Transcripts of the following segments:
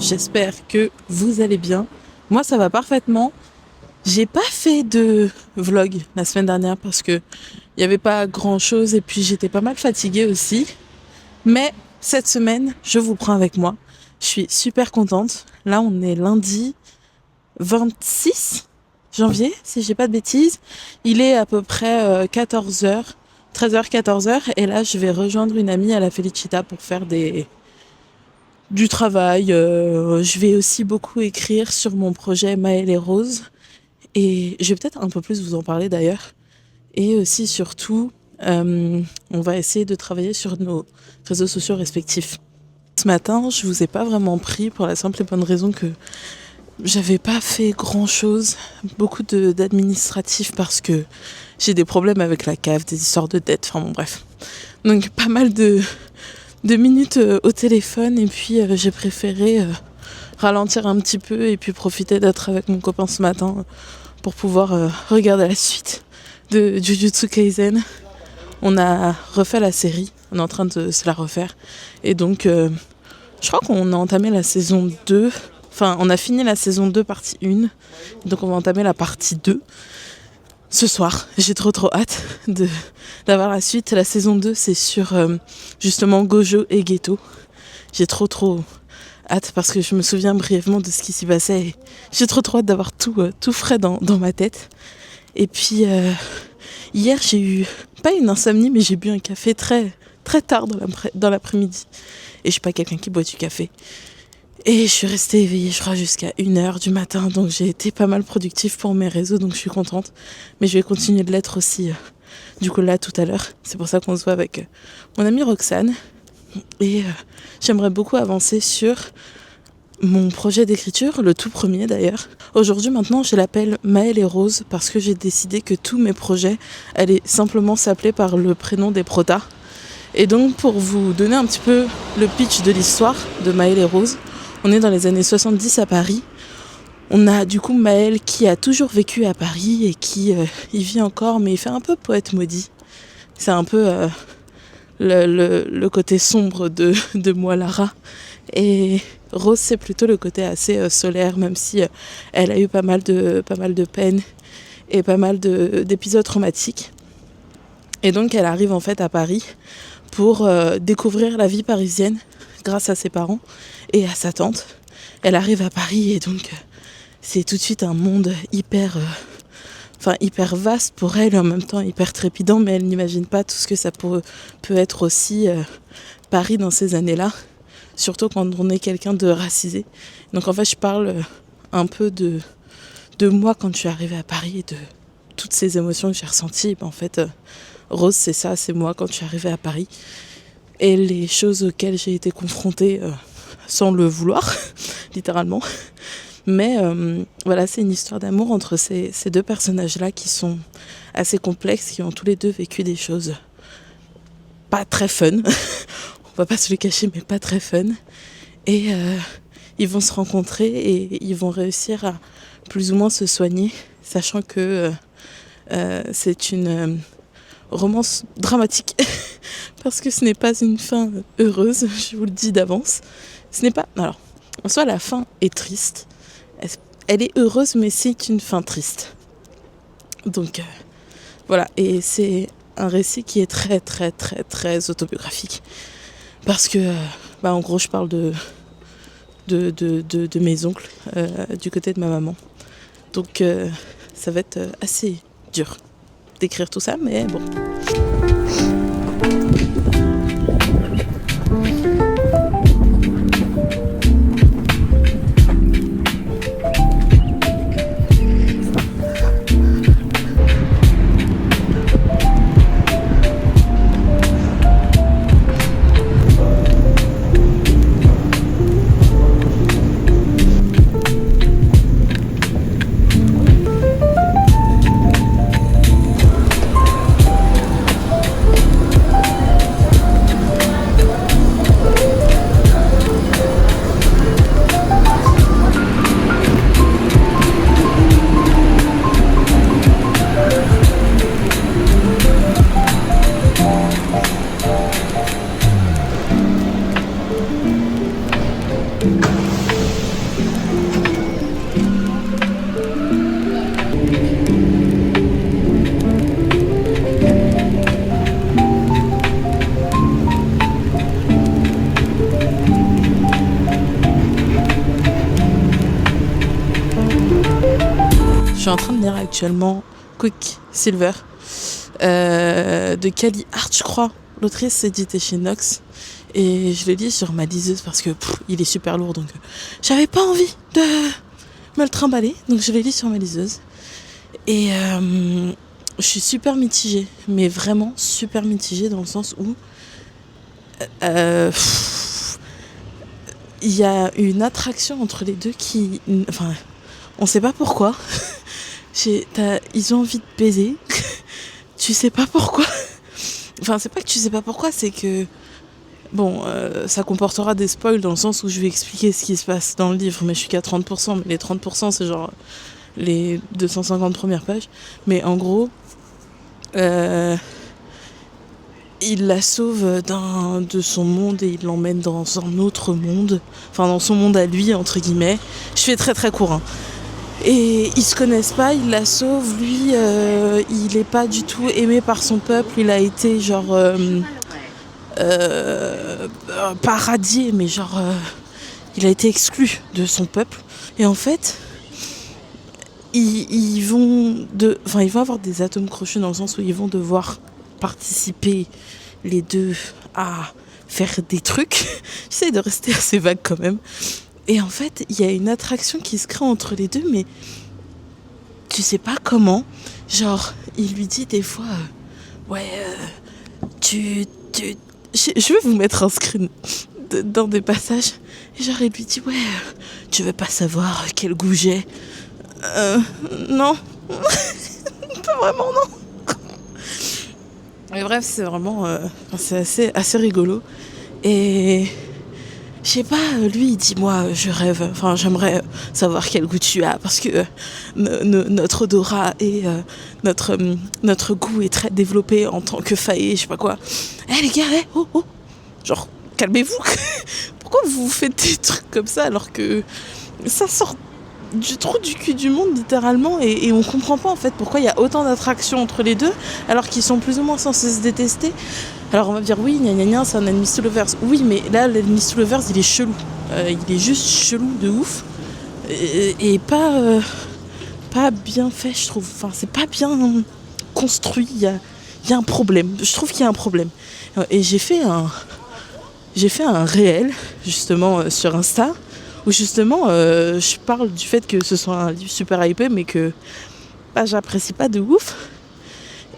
j'espère que vous allez bien. Moi ça va parfaitement. J'ai pas fait de vlog la semaine dernière parce que il y avait pas grand chose et puis j'étais pas mal fatiguée aussi. Mais cette semaine, je vous prends avec moi. Je suis super contente. Là on est lundi 26 janvier, si j'ai pas de bêtises. Il est à peu près 14h, 13h, 14h. Et là je vais rejoindre une amie à la Felicita pour faire du travail. Je vais aussi beaucoup écrire sur mon projet Maëlle et Rose. Et je vais peut-être un peu plus vous en parler d'ailleurs. Et aussi, surtout, on va essayer de travailler sur nos réseaux sociaux respectifs. Ce matin, je vous ai pas vraiment pris pour la simple et bonne raison que j'avais pas fait grand-chose. Beaucoup d'administratif parce que j'ai des problèmes avec la CAF, des histoires de dettes, enfin bon bref. Donc pas mal de minutes au téléphone et puis j'ai préféré ralentir un petit peu et puis profiter d'être avec mon copain ce matin pour pouvoir regarder la suite de Jujutsu Kaisen. On a refait la série, on est en train de se la refaire et donc je crois qu'on a entamé la saison 2, enfin on a fini la saison 2 partie 1, donc on va entamer la partie 2 ce soir. J'ai trop hâte d'avoir la suite. La saison 2 c'est sur justement Gojo et Geto. J'ai trop hâte parce que je me souviens brièvement de ce qui s'y passait et j'ai trop hâte d'avoir tout frais dans ma tête. Et puis hier j'ai eu, pas une insomnie, mais j'ai bu un café très tard dans l'après-midi. Et je suis pas quelqu'un qui boit du café. Et je suis restée éveillée, je crois, jusqu'à 1h du matin. Donc j'ai été pas mal productive pour mes réseaux, donc je suis contente. Mais je vais continuer de l'être aussi, du coup là, tout à l'heure. C'est pour ça qu'on se voit avec mon amie Roxane. Et j'aimerais beaucoup avancer sur mon projet d'écriture, le tout premier d'ailleurs. Aujourd'hui maintenant je l'appelle Maëlle et Rose parce que j'ai décidé que tous mes projets allaient simplement s'appeler par le prénom des protas. Et donc pour vous donner un petit peu le pitch de l'histoire de Maëlle et Rose, on est dans les années 70 à Paris. On a du coup Maëlle qui a toujours vécu à Paris et qui y vit encore, mais il fait un peu poète maudit. C'est un peu le côté sombre de moi Lara. Et Rose c'est plutôt le côté assez solaire, même si elle a eu pas mal de peine et pas mal d'épisodes traumatiques. Et donc elle arrive en fait à Paris pour découvrir la vie parisienne grâce à ses parents et à sa tante. Elle arrive à Paris et donc c'est tout de suite un monde hyper vaste pour elle et en même temps hyper trépidant, mais elle n'imagine pas tout ce que ça peut être aussi Paris dans ces années-là, surtout quand on est quelqu'un de racisé. Donc en fait je parle un peu de moi quand je suis arrivée à Paris et de toutes ces émotions que j'ai ressenties. Et en fait Rose c'est ça, c'est moi quand je suis arrivée à Paris et les choses auxquelles j'ai été confrontée sans le vouloir littéralement. Mais voilà, c'est une histoire d'amour entre ces deux personnages-là qui sont assez complexes, qui ont tous les deux vécu des choses pas très fun. On va pas se le cacher, mais pas très fun. Et ils vont se rencontrer et ils vont réussir à plus ou moins se soigner, sachant que c'est une romance dramatique. Parce que ce n'est pas une fin heureuse, je vous le dis d'avance. Ce n'est pas... Alors, en soi, la fin est triste. Elle est heureuse, mais c'est une fin triste. Donc, voilà. Et c'est un récit qui est très autobiographique. Parce que, en gros, je parle de mes oncles, du côté de ma maman. Donc, ça va être assez dur d'écrire tout ça, mais bon. actuellement, Quicksilver, de Kelly Hart, je crois. L'autrice, c'est édité chez Nox. Et je le lis sur ma liseuse parce que il est super lourd, donc j'avais pas envie de me le trimballer, donc je le lis sur ma liseuse. Et je suis super mitigée, mais vraiment super mitigée dans le sens où il y a une attraction entre les deux qui... Enfin, on sait pas pourquoi. Ils ont envie de baiser. Tu sais pas pourquoi. Enfin, c'est pas que tu sais pas pourquoi, c'est que... Bon, ça comportera des spoils dans le sens où je vais expliquer ce qui se passe dans le livre, mais je suis qu'à 30%, mais les 30% c'est genre les 250 premières pages. Mais en gros, il la sauve de son monde et il l'emmène dans un autre monde, enfin dans son monde à lui, entre guillemets. Je fais très très court, hein. Et ils se connaissent pas, il la sauve, lui, il est pas du tout aimé par son peuple, il a été genre... pas radié, mais genre il a été exclu de son peuple. Et en fait, ils vont avoir des atomes crochus dans le sens où ils vont devoir participer les deux à faire des trucs. J'essaie de rester assez vague quand même. Et en fait, il y a une attraction qui se crée entre les deux, mais tu sais pas comment. Genre, il lui dit des fois, je vais vous mettre un screen dans des passages. Et genre, il lui dit, tu veux pas savoir quel goût j'ai ? Non. Pas vraiment, non. Mais bref, c'est vraiment... c'est assez rigolo. Et... Je sais pas, lui il dit, moi je rêve, enfin j'aimerais savoir quel goût tu as parce que notre odorat et notre goût est très développé en tant que faillé, je sais pas quoi. Les gars, oh, genre calmez-vous. Pourquoi vous faites des trucs comme ça alors que ça sort du trou du cul du monde littéralement et on comprend pas en fait pourquoi il y a autant d'attractions entre les deux alors qu'ils sont plus ou moins censés se détester. Alors on va me dire oui, c'est un enemies to lovers. Oui, mais là l'enemies to lovers il est chelou. Il est juste chelou de ouf et pas bien fait, je trouve. Enfin, c'est pas bien construit. Il y a un problème. Je trouve qu'il y a un problème. Et j'ai fait un réel justement sur Insta où justement je parle du fait que ce soit un livre super hypé mais que j'apprécie pas de ouf.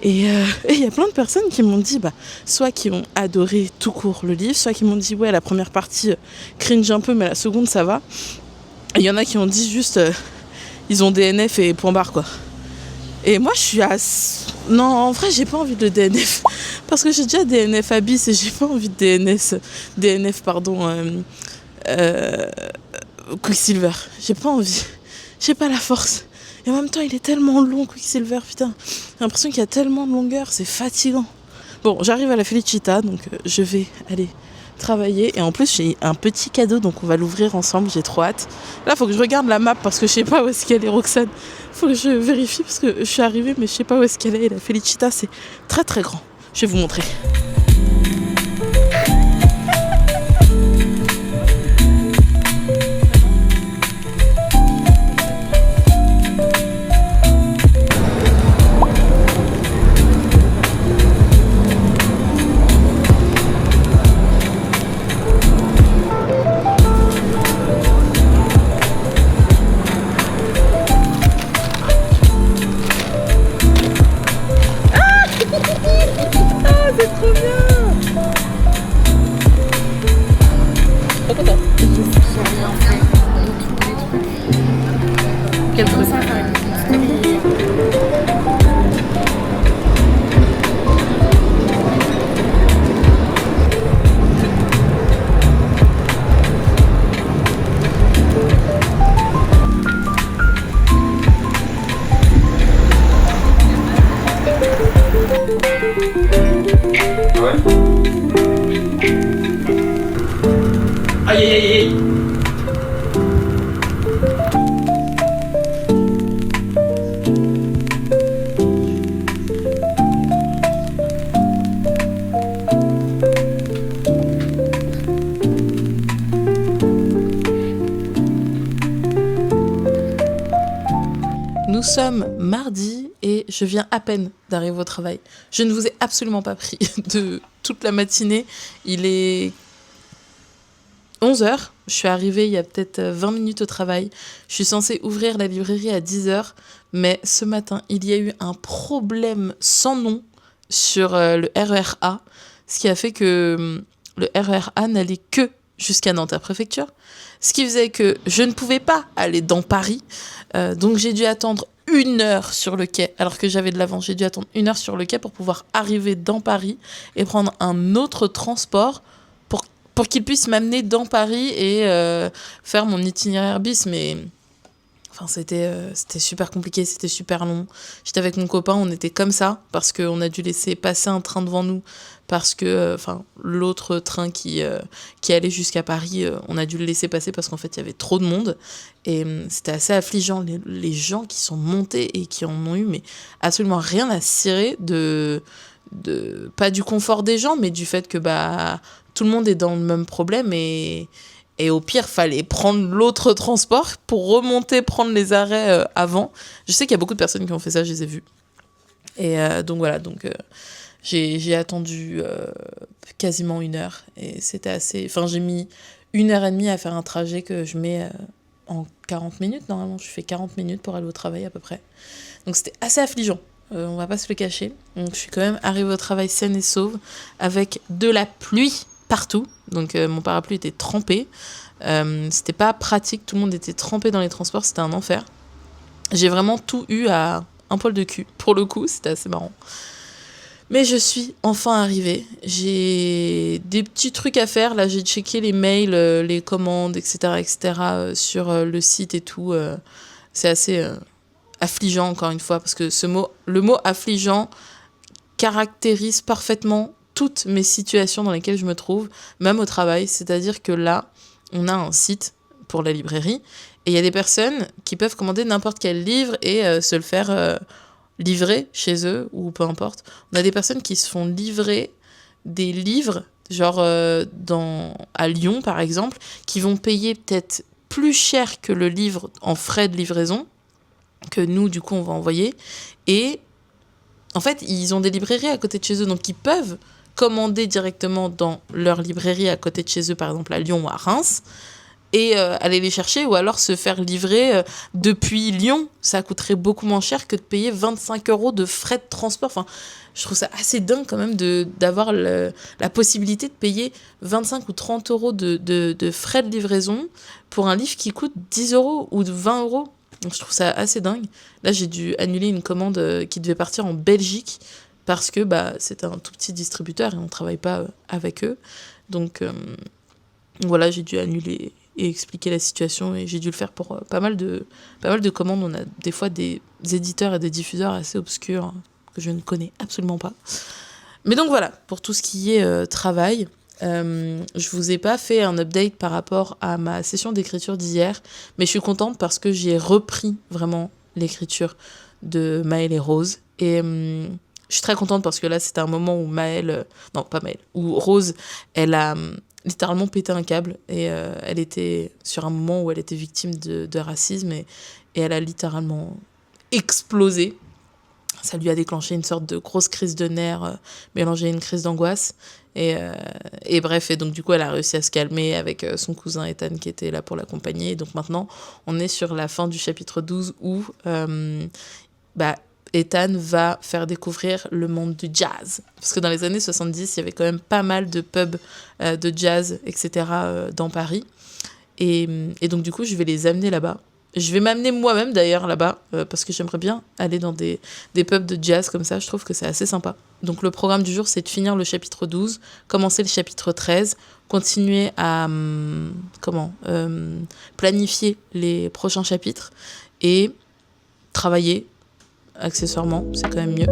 Et il y a plein de personnes qui m'ont dit, soit qui ont adoré tout court le livre, soit qui m'ont dit, la première partie cringe un peu, mais la seconde, ça va. Et il y en a qui ont dit juste, ils ont DNF et point barre, quoi. Et moi, je suis non, en vrai, j'ai pas envie de DNF. Parce que j'ai déjà DNF Abyss et j'ai pas envie de DNF, Quicksilver. J'ai pas envie. J'ai pas la force. Et en même temps, il est tellement long, Quicksilver, putain. J'ai l'impression qu'il y a tellement de longueur, c'est fatigant. Bon, j'arrive à la Felicita, donc je vais aller travailler. Et en plus, j'ai un petit cadeau, donc on va l'ouvrir ensemble, j'ai trop hâte. Là, faut que je regarde la map, parce que je sais pas où est-ce qu'elle est, Roxane. Faut que je vérifie, parce que je suis arrivée, mais je sais pas où est-ce qu'elle est. Et la Felicita, c'est très très grand. Je vais vous montrer. Aïe aïe aïe aïe. Nous sommes mardi et je viens à peine d'arriver au travail. Je ne vous ai absolument pas pris de toute la matinée. Il est 11h. Je suis arrivée il y a peut-être 20 minutes au travail. Je suis censée ouvrir la librairie à 10h. Mais ce matin, il y a eu un problème sans nom sur le RER A. Ce qui a fait que le RER A n'allait que jusqu'à Nanterre-Préfecture. Ce qui faisait que je ne pouvais pas aller dans Paris. Donc j'ai dû attendre 1 heure sur le quai, alors que j'avais de l'avance. J'ai dû attendre 1 heure sur le quai pour pouvoir arriver dans Paris et prendre un autre transport pour qu'il puisse m'amener dans Paris et faire mon itinéraire bis. Mais enfin, c'était super compliqué, c'était super long. J'étais avec mon copain, on était comme ça, parce qu'on a dû laisser passer un train devant nous, parce que l'autre train qui allait jusqu'à Paris, on a dû le laisser passer parce qu'en fait, il y avait trop de monde. Et c'était assez affligeant, les gens qui sont montés et qui en ont eu mais absolument rien à cirer pas du confort des gens, mais du fait que tout le monde est dans le même problème et au pire, fallait prendre l'autre transport pour remonter, prendre les arrêts avant. Je sais qu'il y a beaucoup de personnes qui ont fait ça, je les ai vues. Et donc voilà, j'ai attendu quasiment 1 heure. Et c'était assez... Enfin, j'ai mis 1h30 à faire un trajet que je mets en 40 minutes. Normalement, je fais 40 minutes pour aller au travail à peu près. Donc c'était assez affligeant. On va pas se le cacher. Donc je suis quand même arrivée au travail saine et sauve avec de la pluie partout. Donc mon parapluie était trempé. C'était pas pratique, tout le monde était trempé dans les transports, c'était un enfer. J'ai vraiment tout eu à un poil de cul. Pour le coup, c'était assez marrant. Mais je suis enfin arrivée. J'ai des petits trucs à faire. Là, j'ai checké les mails, les commandes, etc. Sur le site et tout. C'est assez affligeant, encore une fois, parce que le mot affligeant caractérise parfaitement toutes mes situations dans lesquelles je me trouve, même au travail. C'est-à-dire que là, on a un site pour la librairie et il y a des personnes qui peuvent commander n'importe quel livre et se le faire livrer chez eux ou peu importe. On a des personnes qui se font livrer des livres, genre à Lyon par exemple, qui vont payer peut-être plus cher que le livre en frais de livraison, que nous du coup on va envoyer. Et en fait, ils ont des librairies à côté de chez eux, donc ils peuvent commander directement dans leur librairie à côté de chez eux, par exemple à Lyon ou à Reims, et aller les chercher, ou alors se faire livrer depuis Lyon. Ça coûterait beaucoup moins cher que de payer 25 € de frais de transport. Enfin, je trouve ça assez dingue quand même d'avoir la possibilité de payer 25 ou 30 € de frais de livraison pour un livre qui coûte 10 € ou 20 €. Donc je trouve ça assez dingue. Là, j'ai dû annuler une commande qui devait partir en Belgique parce que c'est un tout petit distributeur et on ne travaille pas avec eux. Donc voilà, j'ai dû annuler et expliquer la situation et j'ai dû le faire pour pas mal de commandes. On a des fois des éditeurs et des diffuseurs assez obscurs que je ne connais absolument pas. Mais donc voilà, pour tout ce qui est travail, je vous ai pas fait un update par rapport à ma session d'écriture d'hier, mais je suis contente parce que j'ai repris vraiment l'écriture de Maëlle et Rose. Et je suis très contente parce que là, c'était un moment où où Rose, elle a littéralement pété un câble et elle était sur un moment où elle était victime de racisme et elle a littéralement explosé. Ça lui a déclenché une sorte de grosse crise de nerfs mélangée à une crise d'angoisse. Et bref, et donc du coup, elle a réussi à se calmer avec son cousin Ethan qui était là pour l'accompagner. Et donc maintenant, on est sur la fin du chapitre 12 où Ethan va faire découvrir le monde du jazz. Parce que dans les années 70, il y avait quand même pas mal de pubs de jazz, etc. Dans Paris. Et donc du coup, je vais les amener là-bas. Je vais m'amener moi-même d'ailleurs là-bas, parce que j'aimerais bien aller dans des pubs de jazz comme ça, je trouve que c'est assez sympa. Donc le programme du jour, c'est de finir le chapitre 12, commencer le chapitre 13, continuer à planifier les prochains chapitres et travailler accessoirement, c'est quand même mieux.